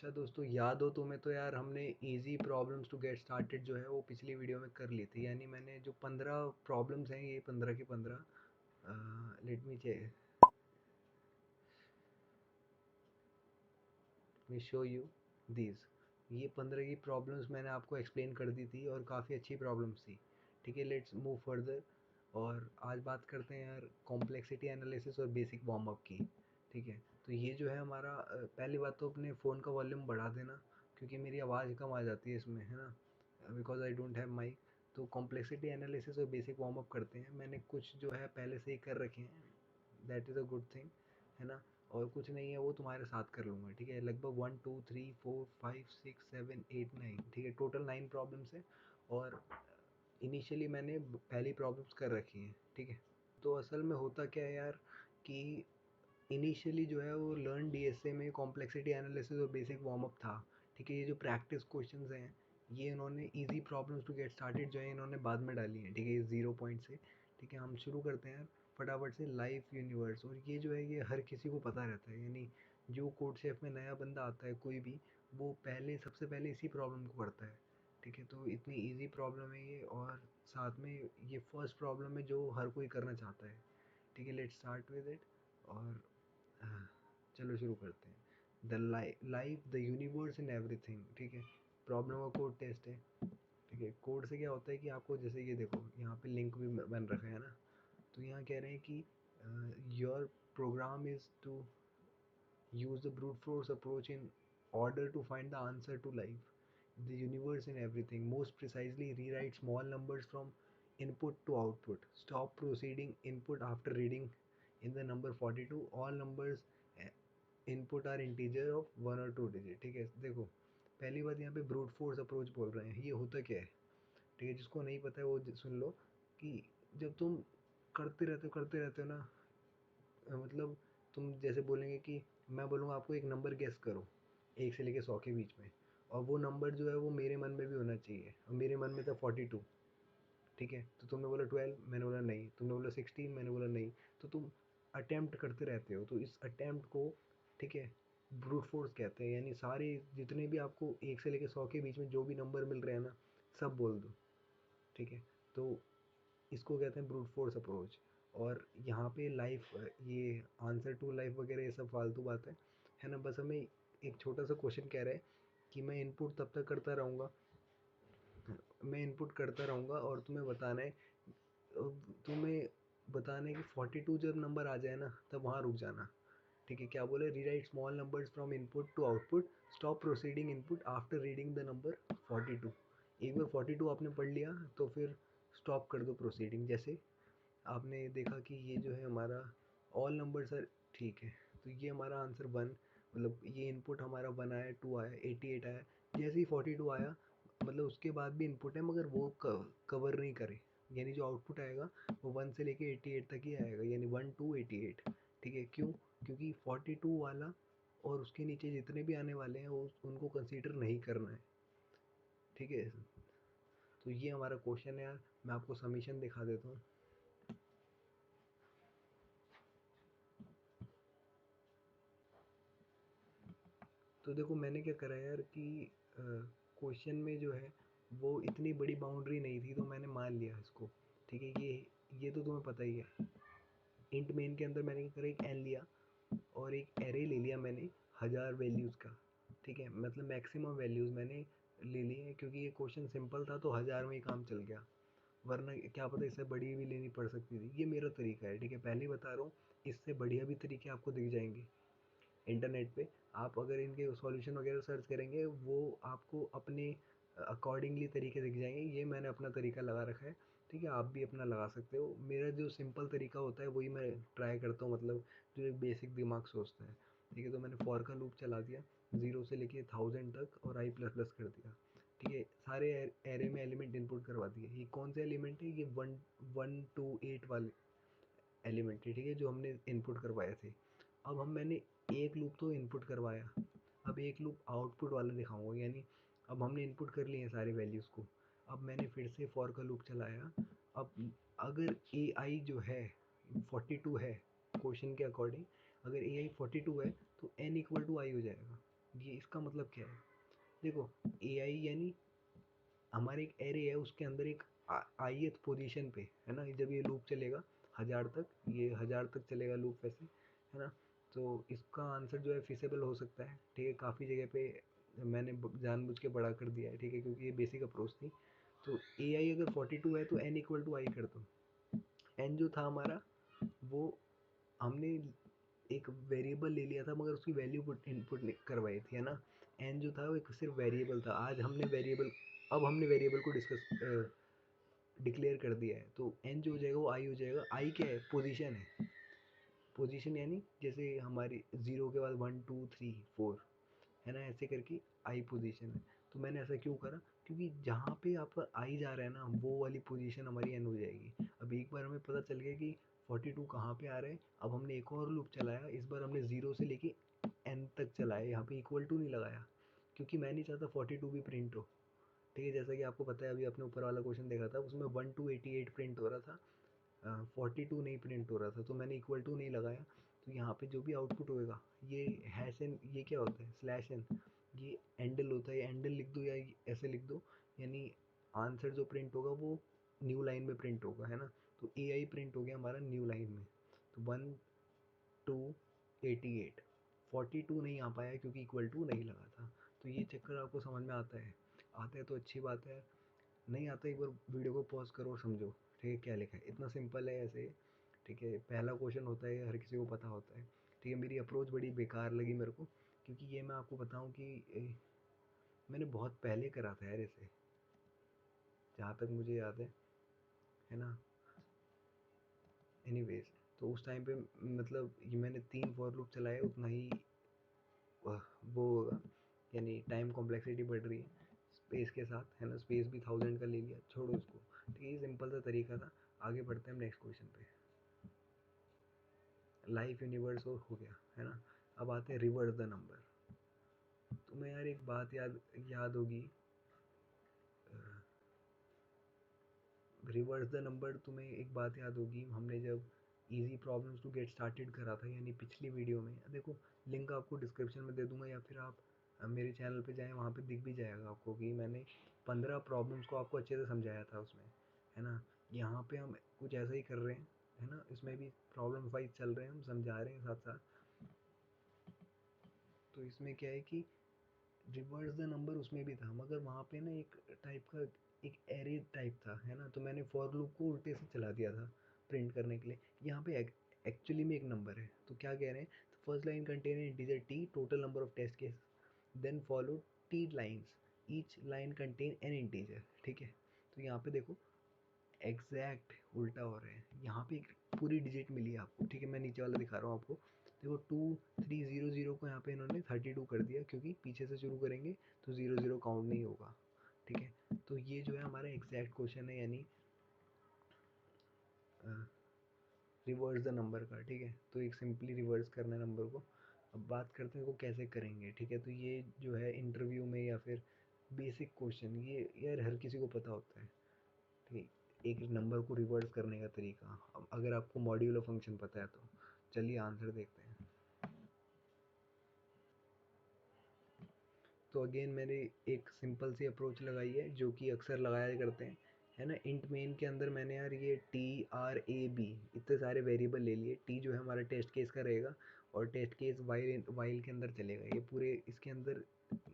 अच्छा दोस्तों, याद हो तुम्हें तो यार हमने easy problems to get started जो है वो पिछली वीडियो में कर ली थी। यानी मैंने जो 15 प्रॉब्लम्स हैं, ये 15 के 15 let me show you these. ये 15 की प्रॉब्लम्स मैंने आपको एक्सप्लेन कर दी थी और काफ़ी अच्छी प्रॉब्लम्स थी। ठीक है, लेट्स मूव फर्दर। और आज बात करते हैं यार कॉम्प्लेक्सिटी एनालिसिस और बेसिक वार्म अप की। ठीक है, तो ये जो है हमारा पहली बात तो अपने फ़ोन का वॉल्यूम बढ़ा देना, क्योंकि मेरी आवाज़ कम आ जाती है इसमें, है ना, because I don't have mic. तो कॉम्प्लेक्सिटी एनालिसिस और बेसिक वार्म अप करते हैं। मैंने कुछ जो है पहले से ही कर रखे हैं, that is a good thing, है ना। और कुछ नहीं है वो तुम्हारे साथ कर लूँगा। ठीक है, लगभग 1 2 3 4 5 6 7 8 9, ठीक है, टोटल 9 प्रॉब्लम्स है। और इनिशियली मैंने पहली प्रॉब्लम्स कर रखी हैं। ठीक है, तो असल में होता क्या है यार कि इनिशियली जो है वो लर्न डीएसए में कॉम्प्लेक्सिटी एनालिसिस और बेसिक वार्म अप था। ठीक है, ये जो प्रैक्टिस क्वेश्चंस हैं ये इन्होंने easy problems to get started जो है इन्होंने बाद में डाली हैं। ठीक है, इस 0 पॉइंट से। ठीक है, हम शुरू करते हैं फटाफट से। लाइफ यूनिवर्स, और ये जो है ये हर किसी को पता रहता है। यानी जो कोड शेफ में नया बंदा आता है कोई भी, वो पहले सबसे पहले इसी प्रॉब्लम को करता है। ठीक है, तो इतनी इजी प्रॉब्लम है ये, और साथ में ये फर्स्ट प्रॉब्लम है जो हर कोई करना चाहता है। ठीक है, लेट्स स्टार्ट विद इट। और हाँ, चलो शुरू करते हैं। The life the universe in everything. ठीक है, प्रॉब्लम का कोड टेस्ट है। ठीक है, कोड से क्या होता है कि आपको जैसे ये देखो यहाँ पे लिंक भी बन रखा है ना। तो यहाँ कह रहे हैं कि your program is to use the brute force approach in order to find the answer to life, the universe and everything. Most precisely, rewrite small numbers from input to output. Stop proceeding input after reading in the number 42. All numbers input are integer of 1 और 2 digit. ठीक है, देखो पहली बात यहाँ पे brute force approach बोल रहे हैं, ये होता क्या है। ठीक है, जिसको नहीं पता है वो सुन लो कि जब तुम करते रहते हो ना, मतलब तुम जैसे बोलेंगे कि मैं बोलूँगा आपको एक नंबर गेस करो 1 से लेके 100 के बीच में, और वो नंबर जो है वो मेरे मन में भी होना चाहिए, और मेरे मन में था 42। ठीक है, तो तुमने बोला 12, मैंने बोला नहीं, तुमने बोला 16, मैंने बोला नहीं। तो तुम अटेम्प्ट करते रहते हो, तो इस अटेम्प्ट को, ठीक है, ब्रूट फोर्स कहते हैं। यानी सारे जितने भी आपको 1 से लेके 100 के बीच में जो भी नंबर मिल रहे हैं ना, सब बोल दो। ठीक है, तो इसको कहते हैं ब्रूट फोर्स अप्रोच। और यहाँ पे लाइफ, ये आंसर टू लाइफ वगैरह ये सब फालतू बात है ना। बस हमें एक छोटा सा क्वेश्चन कह रहा है कि मैं इनपुट करता रहूँगा और तुम्हें बताना है कि 42 जब नंबर आ जाए ना तब वहाँ रुक जाना। ठीक है, क्या बोले, rewrite small numbers from input to output, stop proceeding input after reading the number 42। एक बार 42 आपने पढ़ लिया तो फिर स्टॉप कर दो प्रोसीडिंग। जैसे आपने देखा कि ये जो है हमारा ऑल नंबर सर, ठीक है, तो ये हमारा आंसर 1, मतलब ये इनपुट हमारा 1 आया, 2 आया, 88 आया। जैसे ही 42 आया, मतलब उसके बाद भी इनपुट है मगर वो कवर नहीं करे। यानी जो आउटपुट आएगा वो 1 से लेके 88 तक ही आएगा, यानी 1 to 88। ठीक है, क्यों? क्योंकि 42 वाला और उसके नीचे जितने भी आने वाले हैं वो उनको कंसीडर नहीं करना है। ठीक है, तो ये हमारा क्वेश्चन है यार। मैं आपको समीशन दिखा देता हूँ। तो देखो मैंने क्या करा यार कि क्वेश्चन में जो है वो इतनी बड़ी बाउंड्री नहीं थी, तो मैंने मान लिया इसको। ठीक है, ये तो तुम्हें पता ही है। इंट मेन के अंदर मैंने क्या करा, एक एन लिया और एक एरे ले लिया मैंने 1000 वैल्यूज़ का। ठीक है, मतलब मैक्सिमम वैल्यूज़ मैंने ले ली है, क्योंकि ये क्वेश्चन सिंपल था तो 1000 में ही काम चल गया। वरना क्या पता इससे बड़ी भी लेनी पड़ सकती थी। ये मेरा तरीका है। ठीक है, पहले ही बता रहा हूँ, इससे बढ़िया भी तरीके आपको दिख जाएंगे इंटरनेट पे। आप अगर इनके सॉल्यूशन वगैरह सर्च करेंगे वो आपको अपने अकॉर्डिंगली तरीके दिख जाएंगे। ये मैंने अपना तरीका लगा रखा है। ठीक है, आप भी अपना लगा सकते हो। मेरा जो सिंपल तरीका होता है वही मैं ट्राई करता हूँ, मतलब जो एक बेसिक दिमाग सोचता है। ठीक है, तो मैंने फॉर का लूप चला दिया 0 से लेके 1000 तक और आई प्लस प्लस कर दिया। ठीक है, सारे एरे में एलिमेंट इनपुट करवा दिए। ये कौन से एलिमेंट है? ये 1 1 2 8 वाले एलिमेंट है। ठीक है, जो हमने इनपुट करवाए थे। अब मैंने एक लूप तो इनपुट करवाया, अब एक लूप आउटपुट वाला दिखाऊंगा। यानी अब हमने इनपुट कर लिए हैं सारे वैल्यूज़ को। अब मैंने फिर से फॉर का लूप चलाया। अब अगर ए आई जो है 42 है क्वेश्चन के अकॉर्डिंग, अगर ए आई 42 है तो एन इक्वल टू आई हो जाएगा। ये इसका मतलब क्या है? देखो, AI यानी हमारे एक एरे है, उसके अंदर एक ith पोजीशन पे है ना, जब ये लूप चलेगा 1000 तक, ये 1000 तक चलेगा लूप वैसे, है ना। तो इसका आंसर जो है फिजिबल हो सकता है, ठीक है। काफ़ी जगह पे मैंने जानबूझ के बड़ा कर दिया है, ठीक है, क्योंकि ये बेसिक अप्रोच थी। तो AI अगर 42 है तो n इक्वल टू आई कर दो। n जो था हमारा, वो हमने एक वेरिएबल ले लिया था, मगर उसकी वैल्यू इनपुट करवाई थी, है ना। n जो था वो एक सिर्फ वेरिएबल था। आज हमने वेरिएबल अब हमने वेरिएबल को डिक्लेयर कर दिया है, तो n जो हो जाएगा वो i हो जाएगा। i क्या है? पोजीशन है। पोजीशन यानी जैसे हमारी 0 के बाद 1 2 3 4, है ना, ऐसे करके आई पोजीशन है। तो मैंने ऐसा क्यों करा? क्योंकि जहाँ पे आपका आई जा रहा है ना, वो वाली पोजीशन हमारी एन हो जाएगी। अब एक बार हमें पता चल गया कि 42 कहाँ पे आ रहे हैं। अब हमने एक और लूप चलाया, इस बार हमने 0 से लेके एन तक चलाया, यहाँ पे इक्वल टू नहीं लगाया, क्योंकि मैं नहीं चाहता 42 भी प्रिंट हो, ठीक है। जैसा कि आपको पता है, अभी आपने ऊपर वाला क्वेश्चन देखा था, उसमें 1 to 88 प्रिंट हो रहा था, 42 नहीं प्रिंट हो रहा था, तो मैंने इक्वल टू नहीं लगाया। तो यहाँ पे जो भी आउटपुट होएगा, ये हैश एन, ये क्या होता है? स्लैश एन, ये एंडल होता है। एंडल लिख दो या ऐसे लिख दो, यानी आंसर जो प्रिंट होगा वो न्यू लाइन में प्रिंट होगा, है ना। तो AI प्रिंट हो गया हमारा न्यू लाइन में। तो 1 2 88, 42 नहीं आ पाया क्योंकि इक्वल टू नहीं लगा था। तो ये चक्कर आपको समझ में आता है? आता है तो अच्छी बात है, नहीं आता एक बार वीडियो को पॉज करो और समझो, ठीक है, क्या लिखा है। इतना सिंपल है ऐसे, ठीक है। पहला क्वेश्चन होता है, हर किसी को पता होता है, ठीक है। मेरी अप्रोच बड़ी बेकार लगी मेरे को, क्योंकि ये मैं आपको बताऊं कि मैंने बहुत पहले करा था यार इसे, जहाँ तक मुझे याद है ना। एनीवेज, तो उस टाइम पे मतलब ये मैंने 3 फॉर लूप चलाए, उतना ही वो होगा, यानी टाइम कॉम्प्लेक्सिटी बढ़ रही है स्पेस के साथ, है ना। स्पेस भी 1000 का ले लिया, छोड़ो इसको, ठीक है। ये सिंपल सा तरीका था। आगे बढ़ते हैं हम नेक्स्ट क्वेश्चन पे। लाइफ यूनिवर्स हो गया, है ना। अब आते हैं रिवर्स द नंबर। तुम्हें यार एक बात याद याद होगी, रिवर्स द नंबर, तुम्हें एक बात याद होगी, हमने जब easy problems to get started करा था, यानी पिछली वीडियो में, देखो लिंक आपको डिस्क्रिप्शन में दे दूंगा, या फिर आप मेरे चैनल पे जाएं, वहाँ पे दिख भी जाएगा आपको कि मैंने 15 प्रॉब्लम्स को आपको अच्छे से समझाया था उसमें, है ना। यहाँ पे हम कुछ ऐसा ही कर रहे हैं, है ना। इसमें भी प्रॉब्लम वाइज चल रहे हैं, हम समझा रहे हैं साथ साथ। तो इसमें क्या है कि रिवर्स द नंबर उसमें भी था, मगर वहाँ पे ना एक टाइप का एक एरे टाइप था, है ना। तो मैंने फॉर लूप को उल्टे से चला दिया था प्रिंट करने के लिए। यहाँ पे एक्चुअली में एक नंबर है, तो क्या कह रहे हैं? First line contain integer T, total number of test case, then follow T lines, each line contain an integer, ठीक है। तो यहाँ पे देखो एग्जैक्ट उल्टा हो रहा है। यहाँ पे एक पूरी डिजिट मिली है आपको, ठीक है। मैं नीचे वाला दिखा रहा हूँ आपको, देखो 2300 को यहाँ पे इन्होंने 32 कर दिया, क्योंकि पीछे से शुरू करेंगे तो 00 काउंट नहीं होगा, ठीक है। तो ये जो है हमारा एग्जैक्ट क्वेश्चन है, यानी रिवर्स द नंबर का, ठीक है। तो एक सिंपली रिवर्स करना है नंबर को। अब बात करते हैं वो कैसे करेंगे, ठीक है। तो ये जो है इंटरव्यू में या फिर बेसिक क्वेश्चन, ये यार हर किसी को पता होता है, ठीक। एक नंबर को रिवर्स करने का तरीका, अब अगर आपको मॉड्यूलर फंक्शन पता है तो चलिए आंसर देखते हैं। तो अगेन मैंने एक सिंपल सी अप्रोच लगाई है, जो कि अक्सर लगाया करते हैं, है ना। इंट मेन के अंदर मैंने यार ये टी आर ए बी इतने सारे वेरिएबल ले लिए। टी जो है हमारा टेस्ट केस का रहेगा, और टेस्ट केस वाइल के अंदर चलेगा, ये पूरे इसके अंदर,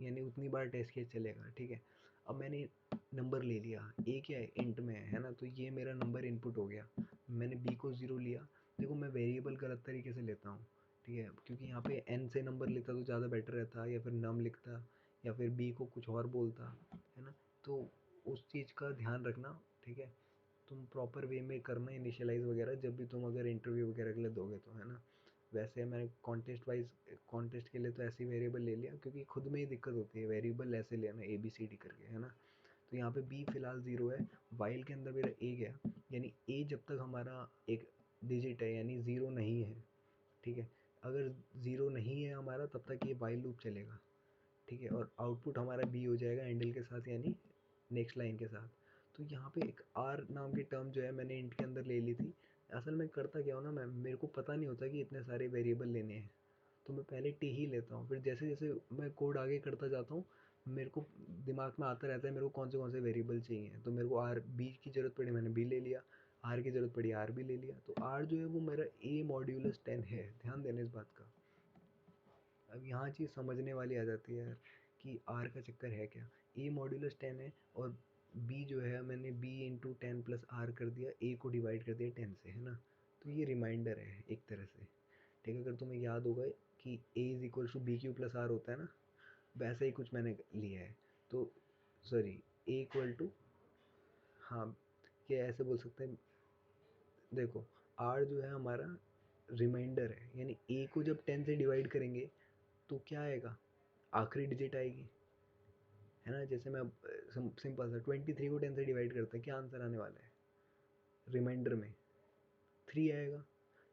यानी उतनी बार टेस्ट केस चलेगा, ठीक है। अब मैंने नंबर ले लिया, ए क्या है? इंट में है ना, तो ये मेरा नंबर इनपुट हो गया। मैंने बी को 0 लिया। देखो मैं वेरिएबल गलत तरीके से लेता हूँ, ठीक है, क्योंकि यहाँ पे एन से नंबर लिखता तो ज़्यादा बेटर रहता, या फिर नम लिखता, या फिर बी को कुछ और बोलता, है ना। तो उस चीज़ का ध्यान रखना, ठीक है। तुम प्रॉपर वे में करना इनिशियलाइज़ वगैरह, जब भी तुम अगर इंटरव्यू वगैरह के लिए दोगे तो, है ना। वैसे मैंने कॉन्टेस्ट के लिए तो ऐसी वेरिएबल ले लिया, क्योंकि खुद में ही दिक्कत होती है, वेरिएबल ऐसे लेना ए बी सी डी करके, है ना। तो यहाँ पे बी फिलहाल 0 है, वाइल के अंदर मेरा ए गया, यानी ए जब तक हमारा एक डिजिट है, यानी 0 नहीं है, ठीक है। अगर 0 नहीं है हमारा, तब तक ये वाइल लूप चलेगा, ठीक है। और आउटपुट हमारा बी हो जाएगा एंडल के साथ, यानी नेक्स्ट लाइन के साथ। तो यहाँ पे एक आर नाम की टर्म जो है मैंने इंट के अंदर ले ली थी। असल में करता क्या हो ना, मैं मेरे को पता नहीं होता कि इतने सारे वेरिएबल लेने हैं, तो मैं पहले टी ही लेता हूँ, फिर जैसे जैसे मैं कोड आगे करता जाता हूँ मेरे को दिमाग में आता रहता है मेरे को कौन से वेरिएबल चाहिए। तो मेरे को आर बी की ज़रूरत पड़ी मैंने बी ले लिया, आर की ज़रूरत पड़ी आर बी ले लिया। तो आर जो है वो मेरा ए मॉड्यूलस 10 है, ध्यान देना इस बात का। अब यहाँ चीज़ समझने वाली आ जाती है यार कि आर का चक्कर है क्या। ए मॉड्यूलस 10 है और बी जो है मैंने बी इंटू 10 प्लस आर कर दिया, ए को डिवाइड कर दिया 10 से, है ना। तो ये रिमाइंडर है एक तरह से, ठीक है। अगर तुम्हें याद होगा कि A is equal to B Q plus R होता है ना, वैसा ही कुछ मैंने लिया है। तो सॉरी, ए इक्वल टू, हाँ ये ऐसे बोल सकते हैं। देखो आर जो है हमारा रिमाइंडर है, यानी ए को जब 10 से डिवाइड करेंगे तो क्या आएगा, आखिरी डिजिट आएगी, है ना। जैसे मैं सिंपल सा 23 को 10 से डिवाइड करते हैं, क्या आंसर आने वाला है रिमाइंडर में, 3 आएगा।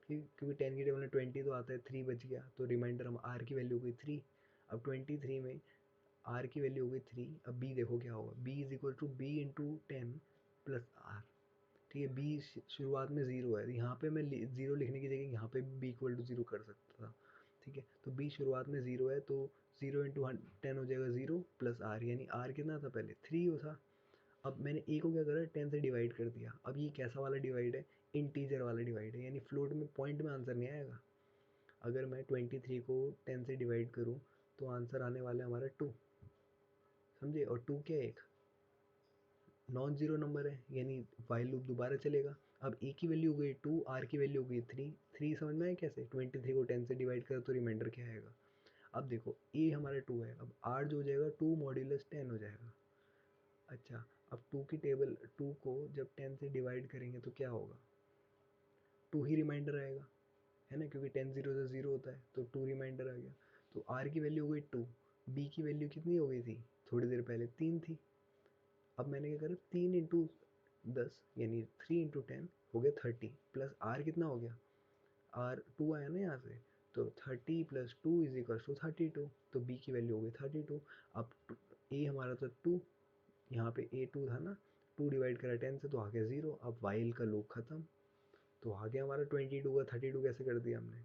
क्योंकि 10 की टेबल में 20 तो आता है, 3 बच गया, तो रिमाइंडर हम आर की वैल्यू हो गई 3। अब 23 में आर की वैल्यू हो गई 3। अब बी देखो क्या होगा, B is equal to B into 10 plus R, ठीक है। बी शुरुआत में ज़ीरो है, यहाँ पे मैं ज़ीरो लिखने की जगह यहाँ पे बी इक्वल टू ज़ीरो कर सकता था, ठीक है। तो बी शुरुआत में ज़ीरो है, तो ज़ीरो इंटू 10 हो जाएगा ज़ीरो प्लस आर, यानी आर कितना था पहले 3 था। अब मैंने ए को क्या करा 10 से डिवाइड कर दिया। अब ये कैसा वाला डिवाइड है, इंटीजर वाला डिवाइड है, यानी फ्लोट में पॉइंट में आंसर नहीं आएगा। अगर मैं 23 को 10 से डिवाइड करूँ तो आंसर आने वाला है हमारा 2, समझे। और 2 क्या है, एक नॉन जीरो नंबर है, यानी वाइल लूप दोबारा चलेगा। अब ए की वैल्यू हो गई 2, आर की वैल्यू हो गई 3। 3 समझ में आया कैसे, 23 को 10 से डिवाइड करो तो रिमाइंडर क्या आएगा। अब देखो ए हमारा 2 है, अब आर जो हो जाएगा 2 मॉड्यूलस 10 हो जाएगा। अच्छा, अब 2 की टेबल 2 को जब 10 से डिवाइड करेंगे तो क्या होगा, 2 ही रिमाइंडर आएगा, है ना, क्योंकि 10 जीरो से ज़ीरो होता है, तो 2 रिमाइंडर आ गया। तो आर की वैल्यू हो गई 2, बी की वैल्यू कितनी हो गई थी थोड़ी देर पहले, 3 थी। अब मैंने क्या करा 3 इंटू 10 यानी 3 इंटू 10 हो गया 30, प्लस आर कितना हो गया, आर 2 आया ना यहाँ से, तो 30 प्लस 2 इज इक्वल टू 32। तो बी की वैल्यू हो गई 32। अब ए हमारा था 2, यहाँ पे ए 2 था ना, 2 डिवाइड करा 10 से तो आ गया 0। अब वाइल का लूप खत्म, तो आ गया हमारा 22 का 32 कैसे कर दिया हमने,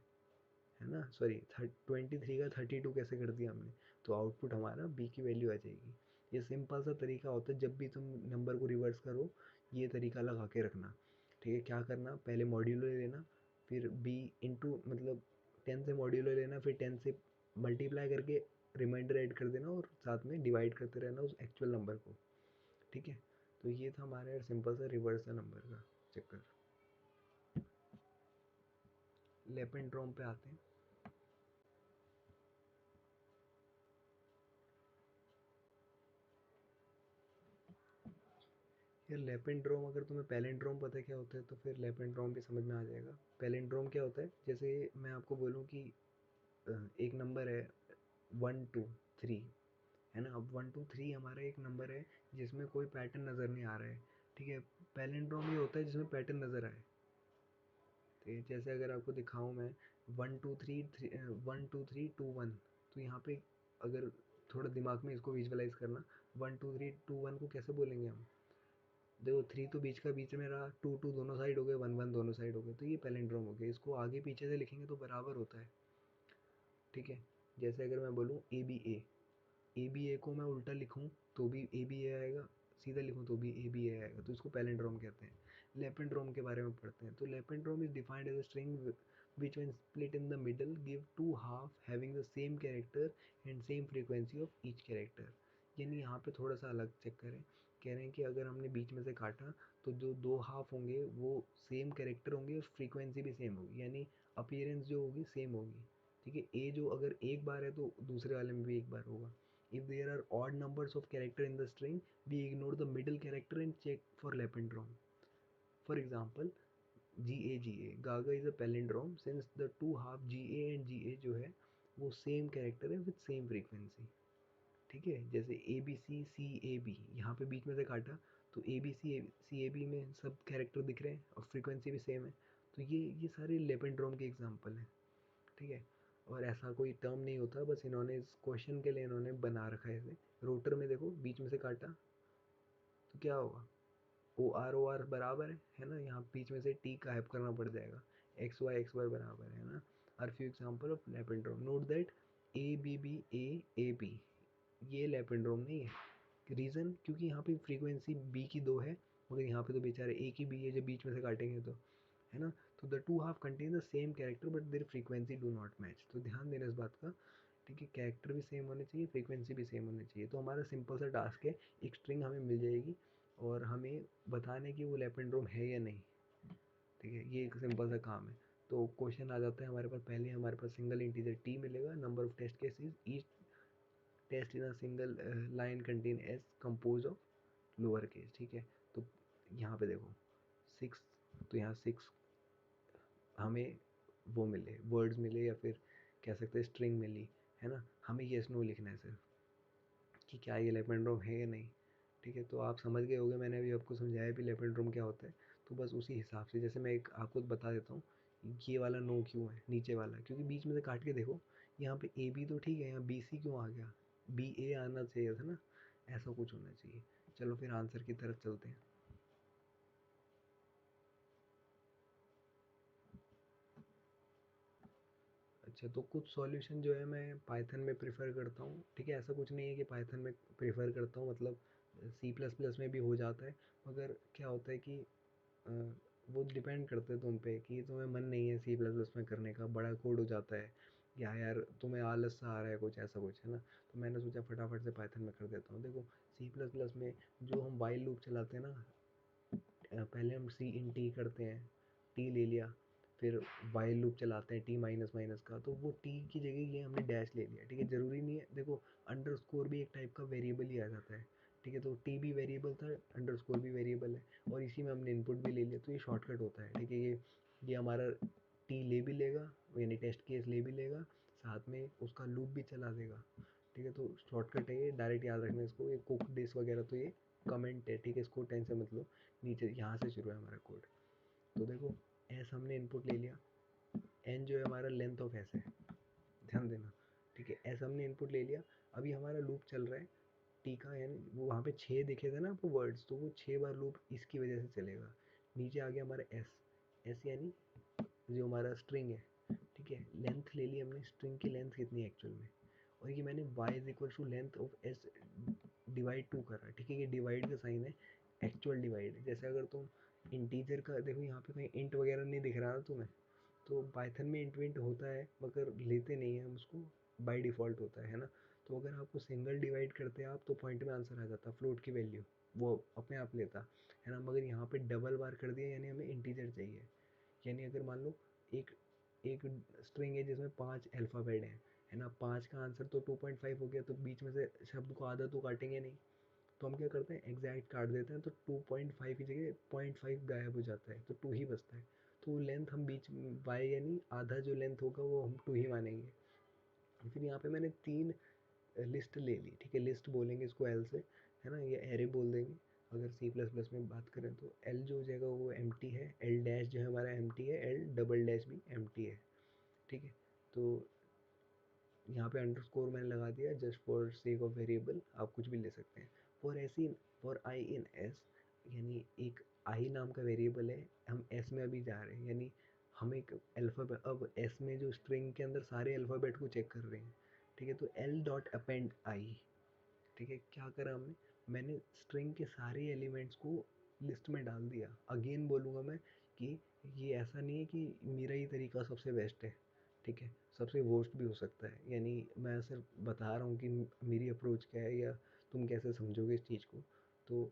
है ना, सॉरी 23 का 32 कैसे कर दिया हमने। तो आउटपुट हमारा बी की वैल्यू आ जाएगी। ये सिंपल सा तरीका होता है, जब भी तुम नंबर को रिवर्स करो ये तरीका लगा के रखना, ठीक है। क्या करना, पहले मॉड्यूलो ले लेना, फिर बी इंटू मतलब 10 से मॉड्यूलो लेना, फिर 10 से मल्टीप्लाई करके रिमाइंडर ऐड कर देना और साथ में डिवाइड करते रहना उस एक्चुअल नंबर को, ठीक है। तो ये था हमारा सिंपल सा रिवर्स नंबर का चक्कर। लेपेंड्रोम पे आते हैं। यार लेपेंड्रोम, अगर तुम्हें पैलेंड्रोम पता है क्या होता है तो फिर लेपेंड्रोम भी समझ में आ जाएगा। पैलेंड्रोम क्या होता है, जैसे मैं आपको बोलूँ कि एक नंबर है 1 2 3, है ना। अब 1 2 3 हमारा एक नंबर है जिसमें कोई पैटर्न नज़र नहीं आ रहा है, ठीक है। पैलेंड्रोम ये होता है जिसमें पैटर्न नज़र आए, ठीक है। जैसे अगर आपको दिखाऊँ मैं 1 2 3 1 2 3 2 1, तो यहाँ पे अगर थोड़ा दिमाग में इसको विजुअलाइज करना, 1 2 3 2 1 को कैसे बोलेंगे हम, देखो 3 तो बीच का बीच में रहा, 2 2 दोनों साइड हो गए, 1 1 दोनों साइड हो गए, तो ये पैलिंड्रोम हो गया। इसको आगे पीछे से लिखेंगे तो बराबर होता है, ठीक है। जैसे अगर मैं बोलूँ ए बी ए को मैं उल्टा लिखूँ तो भी ए बी ए आएगा, सीधा लिखूँ तो भी ए बी ए आएगा, तो इसको पैलिंड्रोम कहते हैं। लेपेंड्रोम के बारे में पढ़ते हैं। तो palindrome is defined as a string which when split in the middle give two half having the same character and same frequency of each character। यानी यहाँ पे थोड़ा सा अलग चक्कर है, कह रहे हैं कि अगर हमने बीच में से काटा तो जो दो हाफ होंगे वो सेम कैरेक्टर होंगे और फ्रीक्वेंसी भी सेम होगी, यानी अपीयरेंस जो होगी सेम होगी, ठीक है। ए जो अगर एक बार है तो दूसरे वाले में भी एक बार होगा। If there are odd numbers of character in the string we ignore the middle character and check for palindrome. For example GA gaga is a palindrome since the two half GA and GA जो है वो same character है with same frequency, ठीक है। जैसे ABC CAB, यहाँ पे बीच में से काटा तो ABC CAB में सब कैरेक्टर दिख रहे हैं और फ्रीक्वेंसी भी सेम है। तो ये सारे लेपेंड्रोम के एग्जांपल हैं, ठीक है। और ऐसा कोई टर्म नहीं होता, बस इन्होंने इस क्वेश्चन के लिए इन्होंने बना रखा है इसे। रोटर में देखो बीच में से काटा तो क्या होगा, ओ आर बराबर है ना, यहाँ बीच में से टी गायब करना पड़ जाएगा, एक्स वाई बराबर है ना। Are few example of palindrome. Note that A B B A A B ये लैपेंड्रोम नहीं है। रीज़न क्योंकि यहाँ पे फ्रीक्वेंसी बी की 2 है, मगर यहाँ पे तो बेचारे एक ही बी है, जब बीच में से काटेंगे तो, है ना। तो the two half contain the same character but there frequency do not match. तो ध्यान देना इस बात का, ठीक है। कैरेक्टर भी सेम होने चाहिए, फ्रीक्वेंसी भी सेम होनी चाहिए। तो हमारा सिंपल सा टास्क है, एक स्ट्रिंग हमें मिल जाएगी और हमें बताना है कि वो लैपेंड्रोम है या नहीं, ठीक है। ये एक सिंपल सा काम है। तो क्वेश्चन आ जाता है हमारे पास, पहले हमारे पास सिंगल इंटीजर टी मिलेगा, number of test cases, each test in a single line contain S compose of lower case, ठीक है। तो यहाँ पे देखो 6, तो यहाँ 6 हमें वो मिले, वर्ड्स मिले, या फिर कह सकते हैं स्ट्रिंग मिली, है ना। हमें येस नो लिखना है सिर्फ कि क्या ये लैपेंड्रोम है या नहीं, ठीक है। तो आप समझ गए होंगे, मैंने अभी आपको समझाया भी लैपेंड्रोम क्या होता है। तो बस उसी हिसाब से, जैसे मैं एक आपको बता देता हूँ, ये वाला नो क्यों है नीचे वाला, क्योंकि बीच में से काट के देखो, यहाँ पे ए बी तो ठीक है, यहाँ बी सी क्यों आ गया, बी ए आना चाहिए था ना, ऐसा कुछ होना चाहिए। चलो फिर आंसर की तरफ चलते हैं। अच्छा, तो कुछ सॉल्यूशन जो है मैं पाइथन में प्रेफर करता हूँ, ठीक है। ऐसा कुछ नहीं है कि पाइथन में प्रेफर करता हूँ, मतलब सी प्लस प्लस में भी हो जाता है, मगर क्या होता है कि अ, वो डिपेंड करता है तुम पे कि तुम्हें मन नहीं है सी प्लस प्लस में करने का, बड़ा कोड हो जाता है, या यार तुम्हें आलस सा आ रहा है, कुछ ऐसा कुछ, है ना। तो मैंने सोचा फटाफट से पाइथन में कर देता हूँ। देखो सी प्लस प्लस में जो हम वाइल लूप चलाते हैं ना, पहले हम सी इन टी करते हैं, टी ले लिया, फिर वाइल लूप चलाते हैं टी माइनस माइनस का, तो वो टी की जगह ये हमने डैश ले लिया, ठीक है। ज़रूरी नहीं है, देखो अंडर स्कोर भी एक टाइप का वेरिएबल ही आ जाता है, ठीक है। तो टी भी वेरिएबल था, अंडर स्कोर भी वेरिएबल है, और इसी में हमने इनपुट भी ले लिया, तो ये शॉर्टकट होता है, ठीक है। ये हमारा टी ले भी लेगा, यानी टेस्ट केस ले भी लेगा, साथ में उसका लूप भी चला देगा, ठीक है। तो शॉर्टकट है ये, डायरेक्ट याद रखना इसको। ये कुक डिस वगैरह तो ये कमेंट है, ठीक है, इसको टेंशन मत लो। नीचे यहाँ से शुरू है हमारा कोड। तो देखो एस हमने इनपुट ले लिया, एन जो है हमारा लेंथ ऑफ एस है, ध्यान देना, ठीक है। एस हमने इनपुट ले लिया, अभी हमारा लूप चल रहा है टी का, यानी वो वहाँ पे 6 दिखे थे ना आपको वर्ड्स, तो वो 6 बार लूप इसकी वजह से चलेगा। नीचे आ गया हमारा एस, एस यानी जो हमारा स्ट्रिंग है, ठीक है। लेंथ ले ली हमने, स्ट्रिंग की लेंथ कितनी है एक्चुअल में, और ये मैंने y is equal to length of S divide 2 करा, ठीक है। ये डिवाइड का साइन है, एक्चुअल डिवाइड। जैसे अगर तुम इंटीजर का देखो, यहाँ पे कहीं इंट वगैरह नहीं दिख रहा ना तुम्हें, तो पाइथन में इंट विंट होता है मगर लेते नहीं है हम उसको, बाय डिफ़ॉल्ट होता है ना। तो अगर आपको सिंगल डिवाइड करते हैं आप, तो पॉइंट में आंसर आ जाता, फ्लोट की वैल्यू वो अपने आप लेता, है ना। मगर यहाँ पे डबल बार कर दिया, यानी हमें इंटीजर चाहिए। यानी अगर मान लो एक एक स्ट्रिंग है जिसमें 5 अल्फ़ाबेट हैं, है ना, 5 का आंसर तो 2.5 हो गया, तो बीच में से शब्द को आधा तो काटेंगे नहीं, तो हम क्या करते हैं एग्जैक्ट काट देते हैं, तो 2.5 की जगह 0.5 गायब हो जाता है, तो 2 ही बचता है। तो लेंथ हम बीच वाई यानी आधा जो लेंथ होगा वो हम 2 ही मानेंगे। फिर यहाँ पे मैंने 3 लिस्ट ले ली, ठीक है। लिस्ट बोलेंगे इसको एल से, है ना, ये एरे बोल देंगे। अगर सी प्लस प्लस में बात करें तो एल जो हो जाएगा वो एम है, एल डैश जो है हमारा एम है, एल डबल डैश भी एम है, ठीक है। तो यहाँ पे अंडरस्कोर मैंने लगा दिया just for sake of variable, आप कुछ भी ले सकते हैं। For S in for i in S, यानी एक आई नाम का वेरिएबल है, हम एस में अभी जा रहे हैं, यानी हम एक अल्फ़ाबेट, अब एस में जो स्ट्रिंग के अंदर सारे अल्फ़ाबेट को चेक कर रहे हैं, ठीक है। तो एल डॉट अपेंड आई, ठीक है। क्या करा हमने, मैंने स्ट्रिंग के सारे एलिमेंट्स को लिस्ट में डाल दिया। अगेन बोलूँगा मैं कि ये ऐसा नहीं है कि मेरा ही तरीका सबसे बेस्ट है, ठीक है, सबसे वर्स्ट भी हो सकता है। यानी मैं सिर्फ बता रहा हूँ कि मेरी अप्रोच क्या है, या तुम कैसे समझोगे इस चीज़ को। तो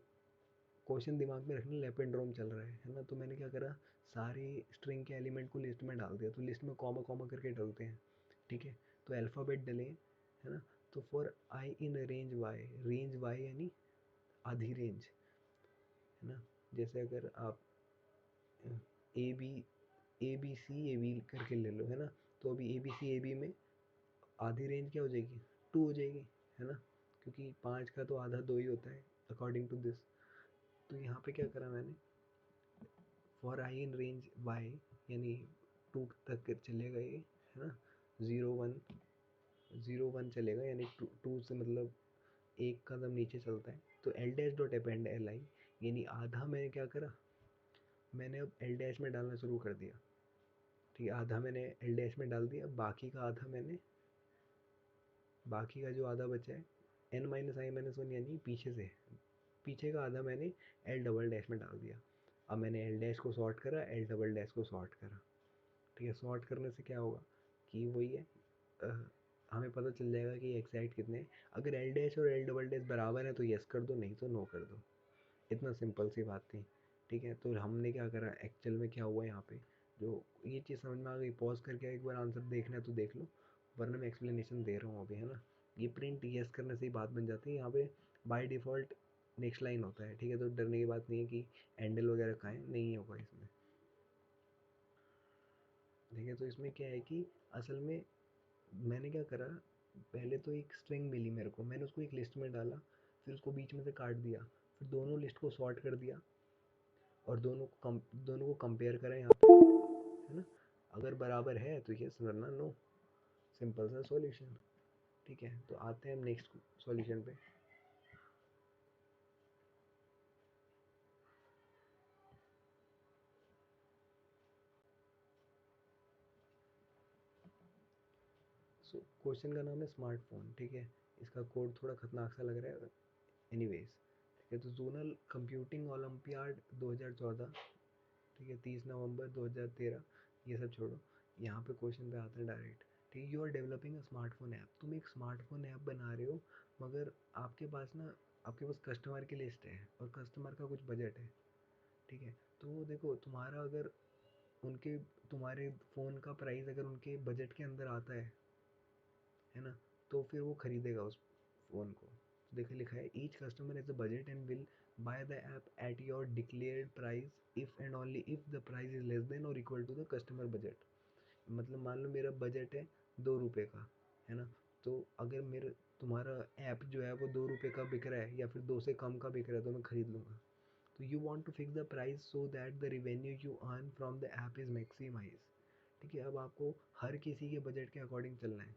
क्वेश्चन दिमाग में रखना, लेपेंड्रोम चल रहा है ना। तो मैंने क्या करा, सारे स्ट्रिंग के एलिमेंट को लिस्ट में डाल दिया। तो लिस्ट में कॉमा कॉमा करके डालते हैं, ठीक है। तो अल्फ़ाबेट डले, है ना। तो for i in range Y यानी आधी रेंज, है ना। जैसे अगर आप ए बी ए बी करके ले लो, है ना। तो अभी A B C A B में आधी रेंज क्या हो जाएगी, 2 हो जाएगी, है ना, क्योंकि 5 का तो आधा 2 ही होता है अकॉर्डिंग टू दिस। तो यहाँ पे क्या करा मैंने, for i in range Y यानी 2 तक चलेगा ये, है ना। 0 1 चलेगा, यानी 2 से मतलब एक कदम नीचे चलता है। तो L dash dot append L I, यानी आधा मैंने क्या करा, मैंने अब एल डैश में डालना शुरू कर दिया, ठीक है, आधा मैंने एल डैश में डाल दिया, बाकी का जो आधा बचा है एन माइनस आई माइनस वन, यानी पीछे का आधा मैंने एल डबल डैश में डाल दिया। अब मैंने एल डैश को सॉर्ट करा, एल डबल डैश को सॉर्ट करा। ठीक है, सॉर्ट करने से क्या होगा कि वही है, अ, हमें पता चल जाएगा कि एक्साइट कितने हैं। अगर एल डैश और एल डबल डैश बराबर है तो यस कर दो, नहीं तो नो कर दो। इतना सिंपल सी बात थी। ठीक है, तो हमने क्या करा, एक्चुअल में क्या हुआ यहाँ पे, जो ये चीज़ समझ में आ गई, पॉज करके एक बार आंसर देखना है तो देख लो, वरना मैं एक्सप्लेनेशन दे रहा हूँ अभी, है ना। ये प्रिंट यस करने से ही बात बन जाती है। यहाँ पे बाय डिफ़ॉल्ट नेक्स्ट लाइन होता है। ठीक है, तो डरने की बात नहीं है कि हैंडल वगैरह कहाँ है, नहीं होगा इसमें। ठीक है, तो इसमें क्या है कि असल में मैंने क्या करा, पहले तो एक स्ट्रिंग मिली मेरे को, मैंने उसको एक लिस्ट में डाला, फिर उसको बीच में से काट दिया, फिर दोनों लिस्ट को सॉर्ट कर दिया और दोनों को कंपेयर करें यहाँ पे, है ना। अगर बराबर है तो यस, वरना नो। सिंपल सा सॉल्यूशन। ठीक है, तो आते हैं हम नेक्स्ट सॉल्यूशन पे। सो क्वेश्चन का नाम है स्मार्टफोन। ठीक है, इसका कोड थोड़ा खतरनाक सा लग रहा है, एनीवेज। ठीक है, तो जोनल कंप्यूटिंग ओलंपियाड 2014, ठीक है, 30 नवंबर 2013, ये सब छोड़ो, यहाँ पे क्वेश्चन पे आते हैं डायरेक्ट। ठीक है, you are developing a smartphone app, तुम एक स्मार्टफोन ऐप बना रहे हो, मगर आपके पास कस्टमर की लिस्ट है और कस्टमर का कुछ बजट है। ठीक है, तो देखो, उनके तुम्हारे फ़ोन का प्राइस अगर उनके बजट के अंदर आता है ना, तो फिर वो खरीदेगा उस फ़ोन को। तो देखो लिखा है, each customer has a budget and will buy the app at your declared price if and only if the price is less than or equal to the customer budget. मतलब मान लो मेरा बजट है 2 रुपये का, है ना, तो अगर मेरे तुम्हारा ऐप जो है वो 2 रुपये का बिक रहा है या फिर 2 से कम का बिक रहा है तो मैं खरीद लूँगा। तो you want to fix the price so that the revenue you earn from the app is maximize. ठीक है, अब आपको हर किसी के बजट के अकॉर्डिंग चलना है।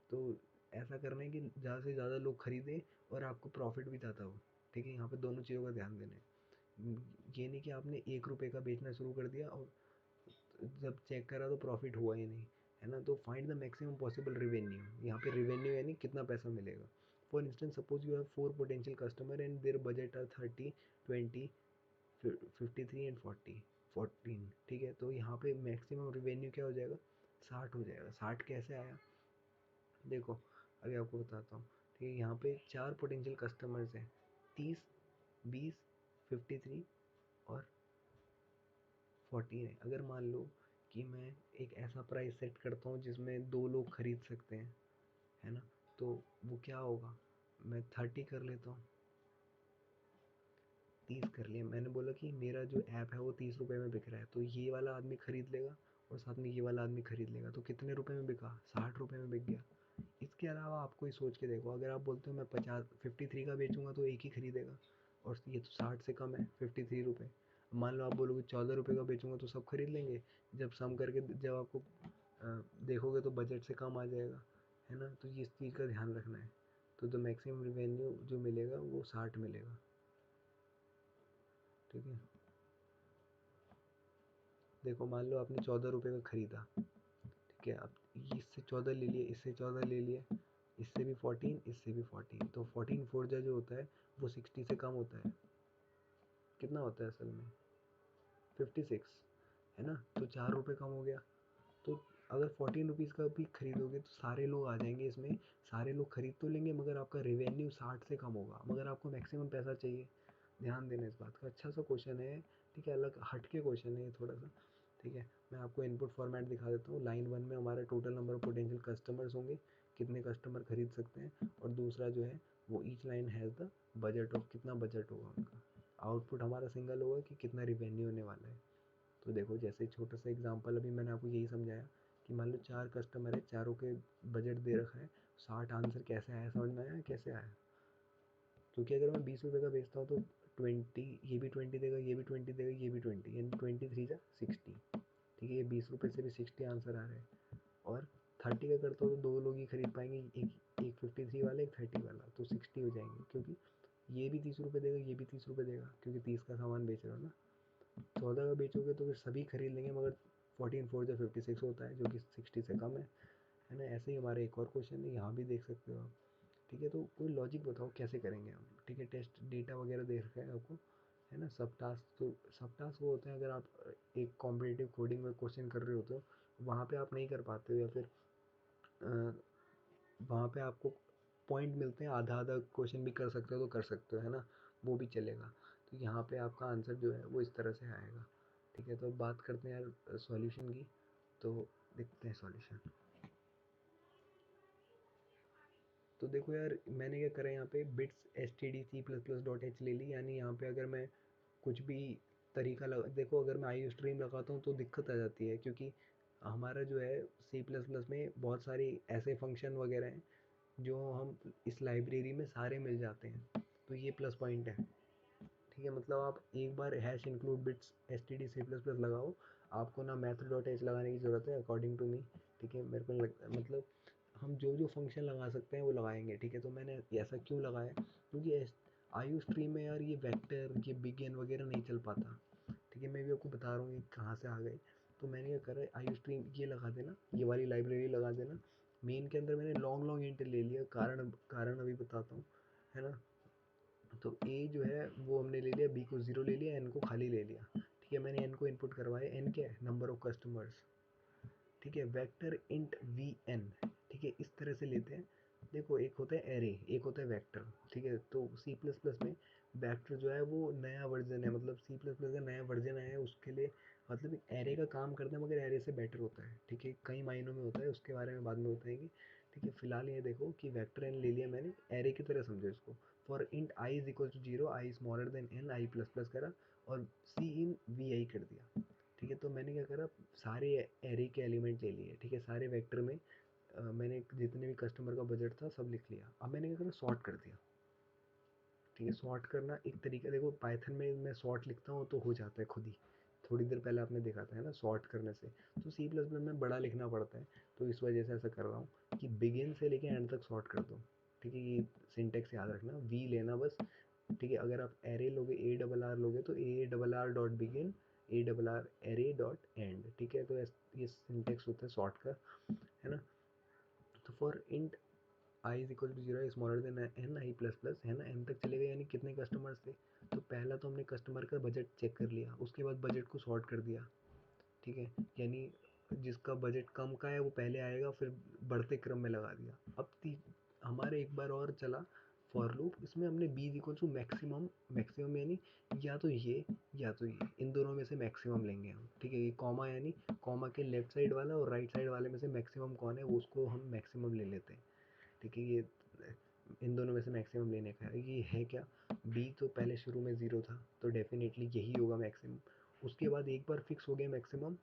तो ऐसा करना है कि ज़्यादा से ज़्यादा लोग खरीदें और आपको प्रॉफिट भी ज़्यादा हो। ठीक है, यहाँ पे दोनों चीज़ों का ध्यान देना है। ये नहीं कि आपने 1 रुपये का बेचना शुरू कर दिया और जब चेक करा तो प्रॉफिट हुआ ही नहीं, है ना। तो find the maximum possible revenue, यहाँ पे रिवेन्यू यानी कितना पैसा मिलेगा। For instance suppose you have 4 potential customer and their budget are 30, 20, 53 and 14। ठीक है, तो यहाँ पे मैक्सिमम रिवेन्यू क्या हो जाएगा, 60 हो जाएगा। 60 कैसे आया, देखो अभी आपको बताता हूँ। ठीक है, यहाँ पे 4 पोटेंशियल कस्टमर्स हैं, 30, 20, 53 और 14 है। अगर मान लो कि मैं एक ऐसा प्राइस सेट करता हूँ जिसमें 2 लोग खरीद सकते हैं, है ना, तो वो क्या होगा, मैं 30 कर लेता हूँ, 30 कर लिया। मैंने बोला कि मेरा जो ऐप है वो 30 रुपये में बिक रहा है, तो ये वाला आदमी खरीद लेगा और साथ में ये वाला आदमी खरीद लेगा, तो कितने रुपए में बिका, 60 रुपये में बिक गया। इसके अलावा आप कोई सोच के देखो, अगर आप बोलते हो मैं 53 का बेचूंगा तो एक ही खरीदेगा, और ये तो 60 से कम है, 53 रुपये। मान लो आप बोलोगे 14 रुपये का बेचूंगा तो सब खरीद लेंगे, जब सम करके जब आपको देखोगे तो बजट से कम आ जाएगा, है ना। तो इस चीज़ का ध्यान रखना है। तो द मैक्सिमम रिवेन्यू जो मिलेगा वो 60 मिलेगा। ठीक है, देखो मान लो आपने 14 रुपये का खरीदा, ठीक है, अब इससे 14 ले लिए, इससे 14 ले लिए, इससे भी 14, इससे भी 14, तो 14 फोर जो होता है वो 60 से कम होता है। कितना होता है असल में, 56, है ना। तो 4 रुपये कम हो गया। तो अगर 14 रुपीज़ का भी खरीदोगे तो सारे लोग आ जाएंगे इसमें, सारे लोग खरीद तो लेंगे मगर आपका रेवेन्यू 60 से कम होगा, मगर आपको मैक्सिमम पैसा चाहिए। ध्यान देना इस बात का, अच्छा सा क्वेश्चन है। ठीक है, अलग हट के क्वेश्चन है ये थोड़ा सा। ठीक है, मैं आपको इनपुट फॉर्मेट दिखा देता हूँ। लाइन 1 में हमारा total number of potential customers होंगे, कितने कस्टमर खरीद सकते हैं, और दूसरा जो है वो each line has the budget of, कितना बजट होगा उनका। आउटपुट हमारा सिंगल होगा कि कितना रिवेन्यू होने वाला है। तो देखो जैसे छोटा सा एग्जांपल अभी मैंने आपको यही समझाया कि मान लो 4 कस्टमर है, चारों के बजट दे रखा है, 60 आंसर कैसे आया, समझ में आया कैसे आया। क्योंकि अगर मैं 20 रुपये का बेचता हूँ तो 20, ये भी 20 देगा, ये भी 20 देगा, ये भी 20, यानी 23 जा 60। ठीक है, ये 20 रुपये से भी 60 आंसर आ रहा है। और 30 का करता हूँ तो 2 लोग ही खरीद पाएंगे, एक 53 वाला, एक 30 वाला, तो 60 हो जाएंगे, क्योंकि ये भी 30 रुपये देगा, ये भी 30 रुपये देगा, क्योंकि 30 का सामान बेच रहा हो ना। 14 का बेचोगे तो फिर सभी खरीद लेंगे, मगर 14 4 जो 56 होता है, जो कि 60 से कम है ना। ऐसे ही हमारा एक और क्वेश्चन है, यहाँ भी देख सकते हो आप। ठीक है, तो कोई लॉजिक बताओ कैसे करेंगे हम। ठीक है, टेस्ट डेटा वगैरह दे रखा है आपको, है ना। सब टास्क, तो सब टास्क वो होते हैं अगर आप एक कॉम्पिटिटिव कोडिंग में क्वेश्चन कर रहे होते हो, वहाँ पे आप नहीं कर पाते हो, या फिर वहाँ पे आपको पॉइंट मिलते हैं, आधा आधा क्वेश्चन भी कर सकते हो तो कर सकते हो, है ना, वो भी चलेगा। तो यहाँ पे आपका आंसर जो है वो इस तरह से आएगा। ठीक है, तो अब बात करते हैं यार सॉल्यूशन की, तो देखते हैं सॉल्यूशन। तो देखो यार, मैंने क्या करा यहाँ पे, bits S T D C plus plus dot H ले ली। यानी यहाँ पे अगर मैं कुछ भी तरीका लगा, देखो अगर मैं आई स्ट्रीम लगाता हूँ तो दिक्कत आ जाती है, क्योंकि हमारा जो है सी प्लस प्लस में बहुत सारी ऐसे फंक्शन वगैरह हैं जो हम इस लाइब्रेरी में सारे मिल जाते हैं। तो ये प्लस पॉइंट है। ठीक है, मतलब आप एक बार hash include bits S T D C plus plus लगाओ, आपको ना मैथ डॉट एच लगाने की ज़रूरत है अकॉर्डिंग टू मी। ठीक है, मेरे को लगता है मतलब हम जो जो फंक्शन लगा सकते हैं वो लगाएंगे। ठीक है, तो मैंने ऐसा क्यों लगाया, क्योंकि आयु स्ट्रीम में यार ये वेक्टर, ये बिगिन वगैरह नहीं चल पाता। ठीक है, मैं भी आपको बता रहा हूँ ये कहाँ से आ गए। तो मैंने क्या करा, आयु स्ट्रीम ये लगा देना, ये वाली लाइब्रेरी लगा देना। मेन के अंदर मैंने लॉन्ग लॉन्ग इंट ले लिया, कारण कारण अभी बताता हूँ, है ना। तो ए जो है वो हमने ले लिया, बी को ज़ीरो ले लिया, एन को खाली ले लिया। ठीक है, मैंने एन को इनपुट करवाया, एन क्या है, नंबर ऑफ कस्टमर्स। ठीक है, वेक्टर इंट वी एन। ठीक है, इस तरह से लेते हैं। देखो एक होता है एरे, एक होता है वेक्टर। ठीक है, तो सी प्लस प्लस में वेक्टर जो है वो नया वर्जन है, मतलब सी प्लस प्लस का नया वर्जन आया है उसके लिए, मतलब एरे का काम करता है मगर एरे से बेटर होता है। ठीक है, कई मायनों में होता है, उसके बारे में बाद में बताएंगे। ठीक है, फिलहाल ये देखो कि वेक्टर एन ले लिया मैंने, एरे की तरह समझो इसको। For int i is equal to zero, i smaller than n, i plus plus करा, और सी इन वी आई कर दिया। ठीक है, तो मैंने क्या करा, सारे एरे के एलिमेंट ले लिए। ठीक है, सारे वेक्टर में मैंने जितने भी कस्टमर का बजट था सब लिख लिया। अब मैंने क्या करा, सॉर्ट कर दिया। ठीक है, सॉर्ट करना एक तरीका, देखो पाइथन में मैं सॉर्ट लिखता हूँ तो हो जाता है खुद ही। थोड़ी देर पहले आपने देखा था, है ना, सॉर्ट करने से। तो सी प्लस प्लस में बड़ा लिखना पड़ता है, तो इस वजह से ऐसा कर रहा हूँ कि बिगिन से लेके एंड तक सॉर्ट कर दो। ठीक है, ये सिंटेक्स याद रखना, वी लेना बस। ठीक है, अगर आप एरे लोगे, ए डबल आर लोगे, तो A double R dot begin, A double R array dot and. ठीक है, तो ये सिंटेक्स होता है सॉर्ट का, है ना। तो for int i is equal to zero smaller than n, i plus plus, है ना, एन तक चले गए, यानी कितने कस्टमर्स थे। तो पहला तो हमने कस्टमर का बजट चेक कर लिया, उसके बाद बजट को सॉर्ट कर दिया। ठीक है, यानी जिसका बजट कम का है वो पहले आएगा, फिर बढ़ते क्रम में लगा दिया। अब हमारे एक बार और चला फॉर लूप, इसमें हमने B is equal to maximum, maximum यानी या तो ये या तो ये, इन दोनों में से मैक्सिमम लेंगे हम। ठीक है, ये कॉमा, यानी कॉमा के लेफ्ट साइड वाला और राइट साइड वाले में से मैक्सिमम कौन है वो, उसको हम मैक्सिमम ले लेते हैं। ठीक है, ये इन दोनों में से मैक्सिमम लेने का है। ये है क्या, बी तो पहले शुरू में ज़ीरो था, तो डेफिनेटली यही होगा मैक्सिमम। उसके बाद एक बार फिक्स हो गया मैक्सिमम,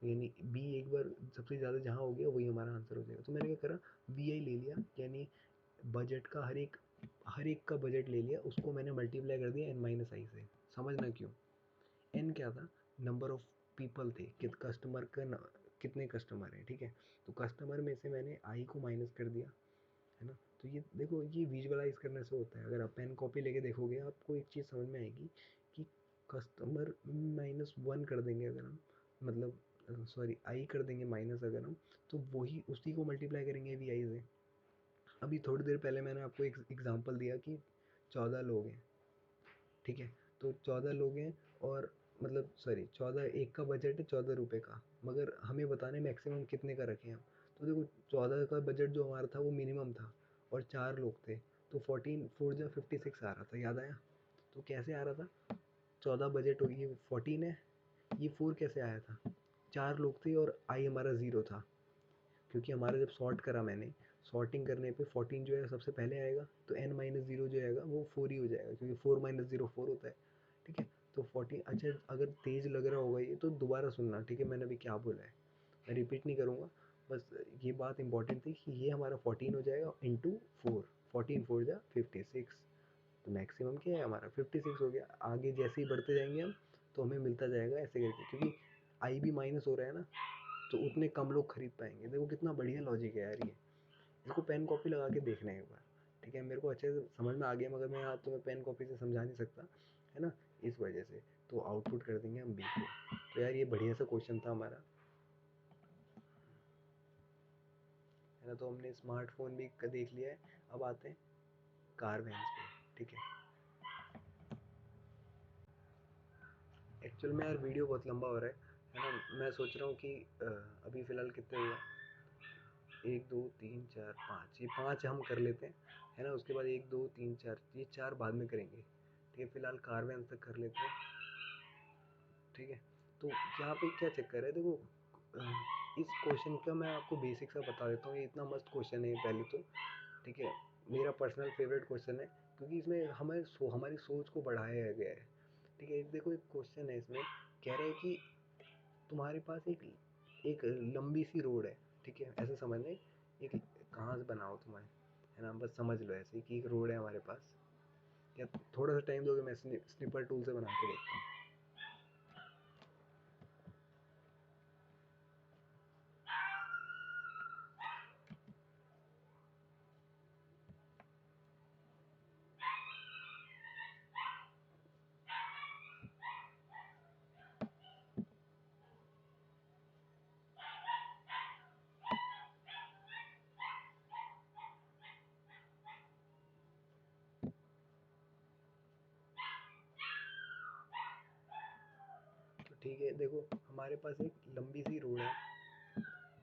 यानी बी एक बार सबसे ज़्यादा जहाँ हो गया वही हमारा आंसर हो जाएगा। तो मैंने क्या करा, वी आई ले लिया, यानी बजट का हर एक का बजट ले लिया, उसको मैंने मल्टीप्लाई कर दिया एन माइनस आई से। समझना क्यों, एन क्या था, नंबर ऑफ पीपल थे, कस्टमर का कितने कस्टमर हैं। ठीक है, तो कस्टमर में से मैंने आई को माइनस कर दिया, है ना। तो ये देखो, ये विजुअलाइज करने से होता है। अगर आप पेन कॉपी लेके देखोगे आपको एक चीज़ समझ में आएगी कि कस्टमर माइनस वन कर देंगे अगर हम, मतलब सॉरी आई कर देंगे माइनस अगर हम, तो वही उसी को मल्टीप्लाई करेंगे वी आई से। अभी थोड़ी देर पहले मैंने आपको एक एग्जांपल दिया कि 14 लोग हैं। ठीक है, तो 14 लोग हैं, और मतलब सॉरी 14, एक का बजट है 14 रुपये का, मगर हमें बताने मैक्सिमम कितने का रखें हम। तो देखो 14 का बजट जो हमारा था वो मिनिमम था, और 4 लोग थे, तो 14 4 जा 56 आ रहा था, याद आया। तो कैसे आ रहा था, 14 बजट हो, ये 14 है, ये 4 कैसे आया था, 4 लोग थे और आई हमारा ज़ीरो था, क्योंकि हमारा जब सॉर्ट करा मैंने, सॉर्टिंग करने पे 14 जो है सबसे पहले आएगा, तो n माइनस जीरो जो आएगा वो 4 ही हो जाएगा, क्योंकि 4 माइनस जीरो 4 होता है। ठीक है, तो 14, अच्छा अगर तेज़ लग रहा होगा ये तो दोबारा सुनना। ठीक है, मैंने अभी क्या बोला है मैं रिपीट नहीं करूँगा, बस ये बात इंपॉर्टेंट थी कि ये हमारा 14 हो जाएगा इंटू 4, 14 4 जा 56। तो मैक्सिमम क्या है हमारा 56 हो गया। आगे जैसे ही बढ़ते जाएंगे हम, तो हमें मिलता जाएगा ऐसे करके, क्योंकि आई भी माइनस हो रहा है ना, तो उतने कम लोग खरीद पाएंगे। देखो कितना बढ़िया लॉजिक है यार ये, इसको पेन कॉपी लगा के देखना है एक बार। ठीक है, मेरे को अच्छे से समझ में आ गया, मगर मैं आज तुम्हें पेन कॉपी से समझा नहीं सकता, है ना, इस वजह से। तो आउटपुट कर देंगे हम बी को। तो यार ये बढ़िया सा क्वेश्चन था हमारा, है ना। तो हमने स्मार्टफोन भी देख लिया है, अब आते हैं कार वैन्स पे, ठीक है। एक्चुअल में यार वीडियो बहुत लंबा हो रहा है ना। मैं सोच रहा हूँ कि अभी फ़िलहाल कितने हुआ, 1 2 3 4 5, ये 5 हम कर लेते हैं, है ना। उसके बाद 1 2 3 4, ये 4 बाद में करेंगे, ठीक है। फ़िलहाल कार वैन्स तक कर लेते हैं, ठीक है। तो यहाँ पे क्या चक्कर है देखो, इस क्वेश्चन का मैं आपको बेसिक सा बता देता हूँ। ये इतना मस्त क्वेश्चन है पहले तो, ठीक है। मेरा पर्सनल फेवरेट क्वेश्चन है, क्योंकि इसमें हमारी सोच को बढ़ाया गया है, ठीक है। देखो एक क्वेश्चन है इसमें, कह रहे हैं कि तुम्हारे पास एक एक लंबी सी रोड है, ठीक है। ऐसे समझ लें, एक कहाँ से बनाओ तुम्हें, है ना, बस समझ लो ऐसे कि एक रोड है हमारे पास। या थोड़ा सा टाइम दोगे, मैं स्निपर टूल से बना के देखता हूँ। तो ठीक है, देखो हमारे पास एक लंबी सी रोड है,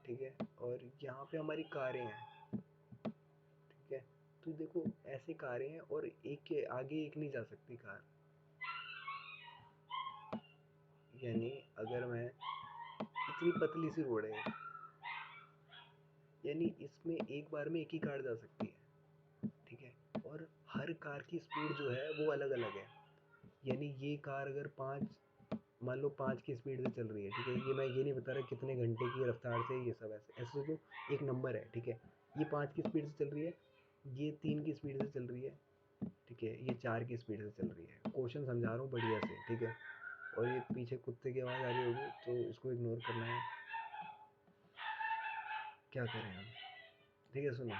ठीक है। और यहाँ पे हमारी कारें हैं, ठीक है। तो देखो ऐसे कारें हैं, और एक के आगे एक नहीं जा सकती कार। यानी अगर मैं, इतनी पतली सी रोड है, यानी इसमें एक बार में एक ही कार जा सकती है, ठीक है। और हर कार की स्पीड जो है वो अलग अलग है। यानी ये कार अगर 5, मान लो 5 की स्पीड से चल रही है, ठीक है। ये मैं ये नहीं बता रहा कितने घंटे की रफ्तार से, ये सब ऐसे ऐसे सोचो, एक नंबर है, ठीक है। ये 5 की स्पीड से चल रही है, ये 3 की स्पीड से चल रही है, ठीक है। ये 4 की स्पीड से चल रही है। क्वेश्चन समझा रहा हूँ बढ़िया से, ठीक है। और ये पीछे कुत्ते की आवाज़ आ रही होगी, तो इसको इग्नोर करना है। क्या करें हम, ठीक है। सुनो,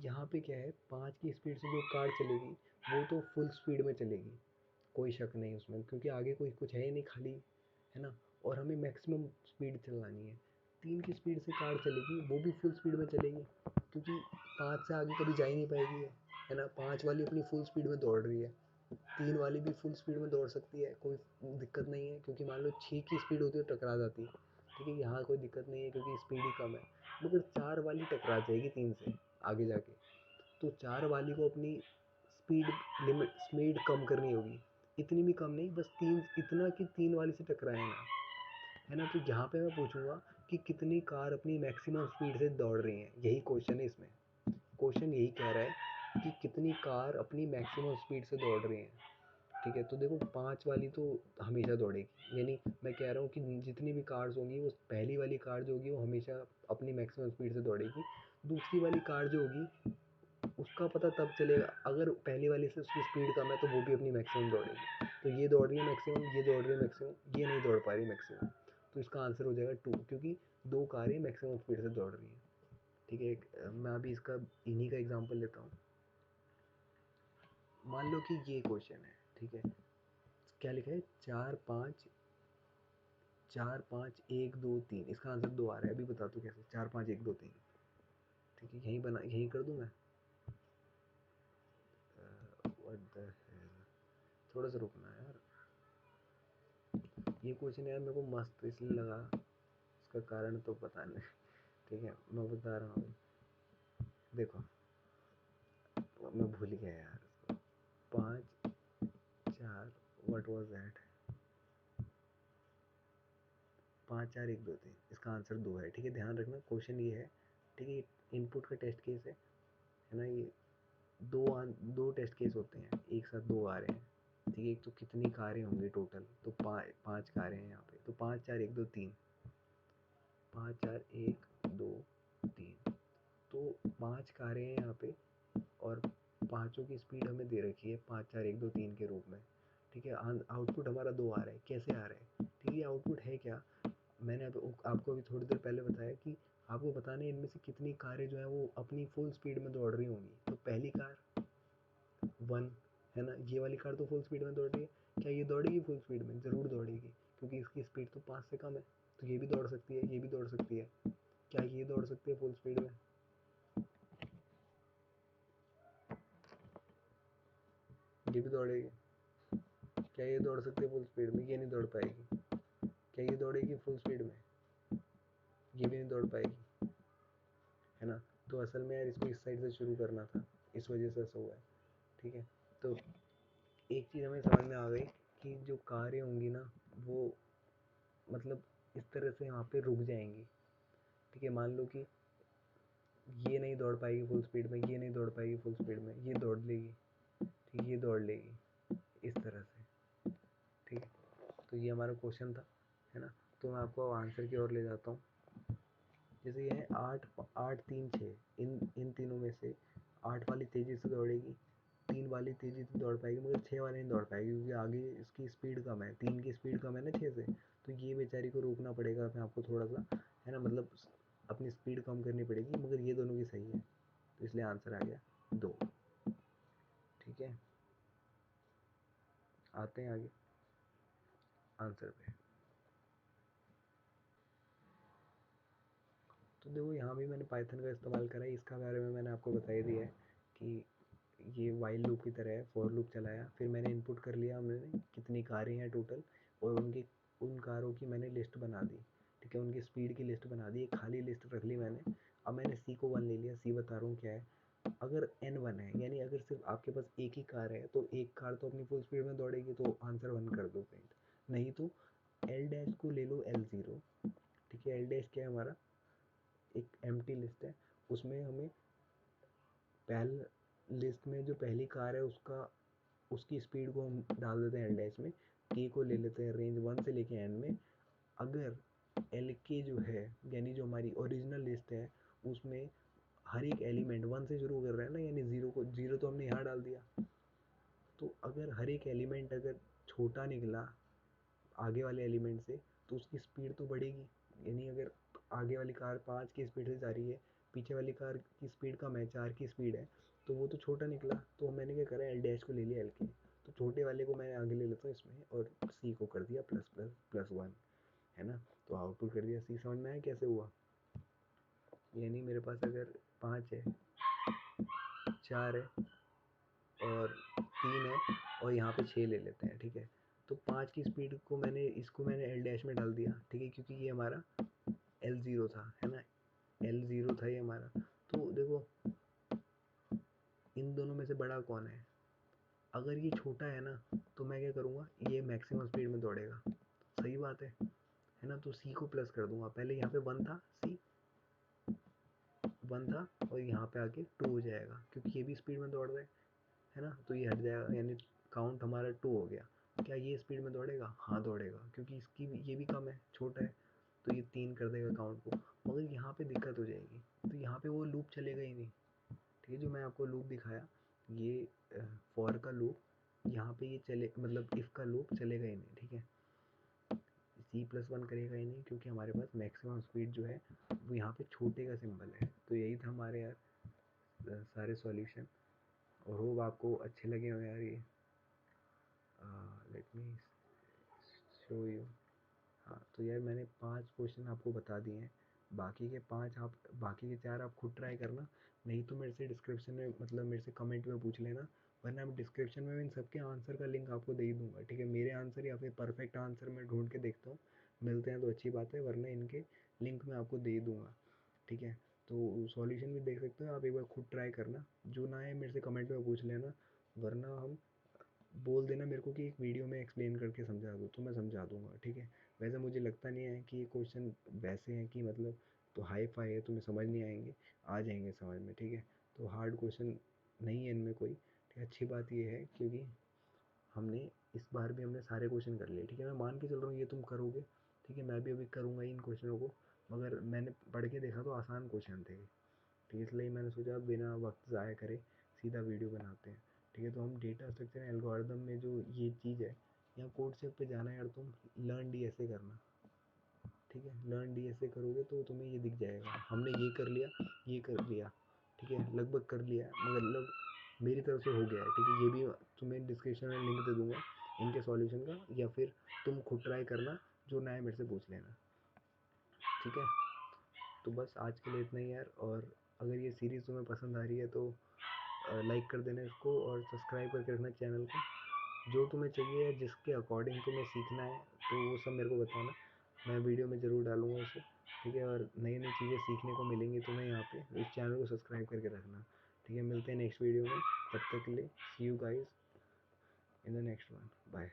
यहाँ पे क्या है, 5 की स्पीड से जो कार चलेगी वो तो फुल स्पीड में चलेगी, कोई शक नहीं उसमें, क्योंकि आगे कोई कुछ है ही नहीं, खाली, है ना। और हमें मैक्सिमम स्पीड चलानी है। 3 की स्पीड से कार चलेगी, वो भी फुल स्पीड में चलेगी, क्योंकि 5 से आगे कभी जा ही नहीं पाएगी, है ना। 5 वाली अपनी फुल स्पीड में दौड़ रही है, 3 वाली भी फुल स्पीड में दौड़ सकती है, कोई दिक्कत नहीं है। क्योंकि मान लो 6 की स्पीड होती है तो टकरा जाती है, ठीक है। यहाँ कोई दिक्कत नहीं है क्योंकि स्पीड ही कम है। मगर 4 वाली टकरा जाएगी 3 से आगे जाके, तो 4 वाली को अपनी स्पीड स्पीड कम करनी होगी। इतनी भी कम नहीं, बस 3, इतना कि 3 वाली से टकराए ना, है ना। तो यहाँ पे मैं पूछूंगा कि कितनी कार अपनी मैक्सिमम स्पीड से दौड़ रही हैं, यही क्वेश्चन है इसमें। क्वेश्चन यही कह रहा है कि कितनी कार अपनी मैक्सिमम स्पीड से दौड़ रही हैं, ठीक है। तो देखो 5 वाली तो हमेशा दौड़ेगी, यानी मैं कह रहा हूँ कि जितनी भी कार्स होंगी, वो पहली वाली कार जो होगी वो हमेशा अपनी मैक्सिमम स्पीड से दौड़ेगी। दूसरी वाली कार जो होगी उसका पता तब चलेगा अगर पहली वाली से उसकी स्पीड कम है, तो वो भी अपनी मैक्सिमम दौड़ेगी। तो ये दौड़ रही है मैक्सिमम, ये दौड़ रही है मैक्सिमम, ये नहीं दौड़ पा रही मैक्सिमम। तो इसका आंसर हो जाएगा 2, क्योंकि 2 कारें मैक्सिमम स्पीड से दौड़ रही हैं, ठीक है। मैं अभी इसका इन्हीं का एग्जांपल लेता हूँ। मान लो कि ये क्वेश्चन है, ठीक है। क्या लिखा है, 4 5 1 2 3, इसका आंसर 2 आ रहा है। अभी बता दो कैसे, 4 5 1 2 3, ठीक है। यहीं कर दूँ मैं, व्हाट द हेल, थोड़ा सा रुकना यार। ये क्वेश्चन यार मेरे को मस्त इसलिए लगा, इसका कारण तो पता नहीं, ठीक है। मैं बता रहा हूँ, देखो मैं भूल गया यार इसको। 5 4, व्हाट वाज दैट, 5 4 1 2 3, इसका आंसर 2 है, ठीक है। ध्यान रखना क्वेश्चन ये है, ठीक है। इनपुट का टेस्ट केस है ना। ये दो टेस्ट केस होते हैं, एक साथ 2 आ रहे हैं, ठीक है। एक तो कितनी कारें होंगी टोटल, तो 5 कारें हैं यहाँ पे, तो 5 4 1 2 3, 5 4 1 2 3, तो 5 कारें हैं यहाँ पे, और पाँचों की स्पीड हमें दे रखी है 5 4 1 2 3 के रूप में, ठीक है। आउटपुट हमारा 2 आ रहा है, कैसे आ रहा है, ठीक है। ये आउटपुट है क्या, मैंने आपको अभी थोड़ी देर पहले बताया कि आपको बताना है इनमें से कितनी कारें जो है वो अपनी फुल स्पीड में दौड़ रही होंगी। तो पहली कार 1, है ना। ये वाली कार तो फुल स्पीड में दौड़ रही है, क्या ये दौड़ेगी फुल स्पीड में, ज़रूर दौड़ेगी, क्योंकि इसकी स्पीड तो 5 से कम है, तो ये भी दौड़ सकती है, ये भी दौड़ सकती है। क्या ये दौड़ सकती है फुल स्पीड में? ये भी दौड़ेगी। क्या ये दौड़ सकती है फुल स्पीड में? ये नहीं दौड़ पाएगी। क्या ये दौड़ेगी फुल स्पीड में? ये भी नहीं दौड़ पाएगी, है ना। तो असल में यार इसको इस साइड से शुरू करना था, इस वजह से ऐसा हुआ है, ठीक है। तो एक चीज़ हमें समझ में आ गई कि जो कारें होंगी ना वो मतलब इस तरह से यहाँ पे रुक जाएंगी, ठीक है। मान लो कि ये नहीं दौड़ पाएगी फुल स्पीड में, ये नहीं दौड़ पाएगी फुल स्पीड में, ये दौड़ लेगी, ठीक, ये दौड़ लेगी इस तरह से, ठीक है। तो ये हमारा क्वेश्चन था, है ना। तो मैं आपको आंसर की ओर ले जाता हूँ। जैसे ये है 8 8 3 6, इन तीनों में से 8 वाली तेज़ी से दौड़ेगी, 3 वाली तेज़ी से दौड़ पाएगी, मगर 6 वाली नहीं दौड़ पाएगी क्योंकि आगे इसकी स्पीड कम है, 3 की स्पीड कम है ना 6 से। तो ये बेचारी को रोकना पड़ेगा अपने आपको थोड़ा सा, है ना, मतलब अपनी स्पीड कम करनी पड़ेगी, मगर ये दोनों की सही है, तो इसलिए आंसर आ गया 2, ठीक है। आते हैं आगे आंसर पे। तो देखो यहाँ भी मैंने पाइथन का इस्तेमाल करा है, इसका बारे में मैंने आपको बता ही दिया है कि ये वाइल लूप की तरह है, फॉर लूप चलाया, फिर मैंने इनपुट कर लिया हमने कितनी कारें हैं टोटल, और उन कारों की मैंने लिस्ट बना दी, ठीक है, उनकी स्पीड की लिस्ट बना दी, एक खाली लिस्ट रख ली मैंने। अब मैंने सी को 1 ले लिया, सी बता रहा हूँ क्या है। अगर एन 1 है, यानी अगर सिर्फ आपके पास एक ही कार है तो एक कार तो अपनी फुल स्पीड में दौड़ेगी, तो आंसर 1 कर दो फ्रेंड। नहीं तो एल डैश को ले लो L0, ठीक है। एल डैश क्या है हमारा, एक एम्प्टी लिस्ट है, उसमें हमें पहले लिस्ट में जो पहली कार है उसकी स्पीड को हम डाल देते हैं एल डैश में, के को ले लेते हैं रेंज 1 से लेके एन में। अगर एल के जो है, यानी जो हमारी ओरिजिनल लिस्ट है उसमें हर एक एलिमेंट 1 से शुरू कर रहा है ना, यानी जीरो को, जीरो तो हमने यहाँ डाल दिया, तो अगर हर एक एलिमेंट अगर छोटा निकला आगे वाले एलिमेंट से तो उसकी स्पीड तो बढ़ेगी। यानी अगर आगे वाली कार 5 की स्पीड से जा रही है, पीछे वाली कार की स्पीड कम है, 4 की स्पीड है, तो वो तो छोटा निकला, तो मैंने क्या करा, एल डैश को ले लिया एल के, तो छोटे वाले को मैं आगे ले लेता हूँ इसमें, और सी को कर दिया प्लस प्लस प्लस 1, है ना। तो आउटपुट कर दिया सी। समझ में आया कैसे हुआ? यानी मेरे पास अगर 5 है, 4 है और 3 है, और यहाँ पे 6 ले लेते हैं, ठीक है। तो 5 की स्पीड को मैंने एल डैश में डाल दिया, ठीक है, क्योंकि ये हमारा L0 था, है ना, L0 था ये हमारा। तो देखो इन दोनों में से बड़ा कौन है? अगर ये छोटा है ना तो मैं क्या करूँगा, ये मैक्सिमम स्पीड में दौड़ेगा, सही बात है ना। तो सी को प्लस कर दूंगा, पहले यहाँ पे 1 था, सी 1 था, और यहाँ पे आके 2 हो जाएगा क्योंकि ये भी स्पीड में दौड़ रहे है ना, तो ये हट जाएगा, यानी काउंट हमारा 2 हो गया। क्या ये स्पीड में दौड़ेगा? हाँ दौड़ेगा, क्योंकि ये भी कम है, छोटा है, तो ये 3 कर देगा काउंट को। मगर यहाँ पे दिक्कत हो जाएगी, तो यहाँ पे वो लूप चलेगा ही नहीं, ठीक है। जो मैं आपको लूप दिखाया, ये फॉर का लूप, यहाँ पे ये चले, मतलब इफ़ का लूप चलेगा ही नहीं, ठीक है। C+1 करेगा ही नहीं, क्योंकि हमारे पास मैक्सिमम स्पीड जो है वो यहाँ पे छोटे का सिंबल है। तो यही था हमारे यार सारे सॉल्यूशन, और होप आपको अच्छे लगे हो यार ये। Let me show you. हाँ तो यार मैंने 5 क्वेश्चन आपको बता दिए हैं, बाकी के 4 आप खुद ट्राई करना, नहीं तो मेरे से डिस्क्रिप्शन में, मतलब मेरे से कमेंट में पूछ लेना, वरना मैं डिस्क्रिप्शन में इन सबके आंसर का लिंक आपको दे ही दूंगा, ठीक है। मेरे आंसर या फिर परफेक्ट आंसर मैं ढूंढ के देखता हूँ, मिलते हैं तो अच्छी बात है, वरना इनके लिंक मैं आपको दे ही दूंगा, ठीक है। तो सॉल्यूशन भी देख सकते हो आप, एक बार खुद ट्राई करना, जो ना है मेरे से कमेंट में पूछ लेना, वरना हम बोल देना मेरे को कि एक वीडियो में एक्सप्लेन करके समझा दो, तो मैं समझा दूंगा, ठीक है। वैसे मुझे लगता नहीं है कि ये क्वेश्चन वैसे हैं कि मतलब तो हाई फाई है, तुम्हें समझ नहीं आएंगे, आ जाएंगे समझ में, ठीक है। तो हार्ड क्वेश्चन नहीं है इनमें कोई, ठीक है। अच्छी बात ये है क्योंकि हमने इस बार भी हमने सारे क्वेश्चन कर लिए, ठीक है। मैं मान के चल रहा हूँ ये तुम करोगे, ठीक है, मैं भी अभी करूँगा इन क्वेश्चनों को, मगर मैंने पढ़ के देखा तो आसान क्वेश्चन थे, ठीक है, इसलिए मैंने सोचा बिना वक्त ज़ाया करे सीधा वीडियो बनाते हैं, ठीक है। तो हम डेटा स्ट्रक्चर एल्गोरिदम में जो ये चीज़ है, यहाँ कोड सेक पे जाना है यार, तुम लर्न डी ऐसे करना, ठीक है। लर्न डी ऐसे करोगे तो तुम्हें ये दिख जाएगा, हमने ये कर लिया, ये कर लिया, ठीक है, लगभग कर लिया, मतलब मेरी तरफ से हो गया है, ठीक है। ये भी तुम्हें डिस्क्रिप्शन में लिंक दे दूंगा इनके सॉल्यूशन का, या फिर तुम खुद ट्राई करना, जो ना है मेरे से पूछ लेना। ठीक है, तो बस आज के लिए इतना ही यार। और अगर ये सीरीज़ तुम्हें पसंद आ रही है तो लाइक कर देना इसको और सब्सक्राइब करके रखना चैनल को। जो तुम्हें चाहिए या जिसके अकॉर्डिंग तुम्हें सीखना है तो वो सब मेरे को बताना, मैं वीडियो में ज़रूर डालूँगा उसे। ठीक है, और नई नई चीज़ें सीखने को मिलेंगी तुम्हें यहाँ पे, इस चैनल को सब्सक्राइब करके रखना। ठीक है, मिलते हैं नेक्स्ट वीडियो में, तब तक के लिए see you guys in the next one, bye.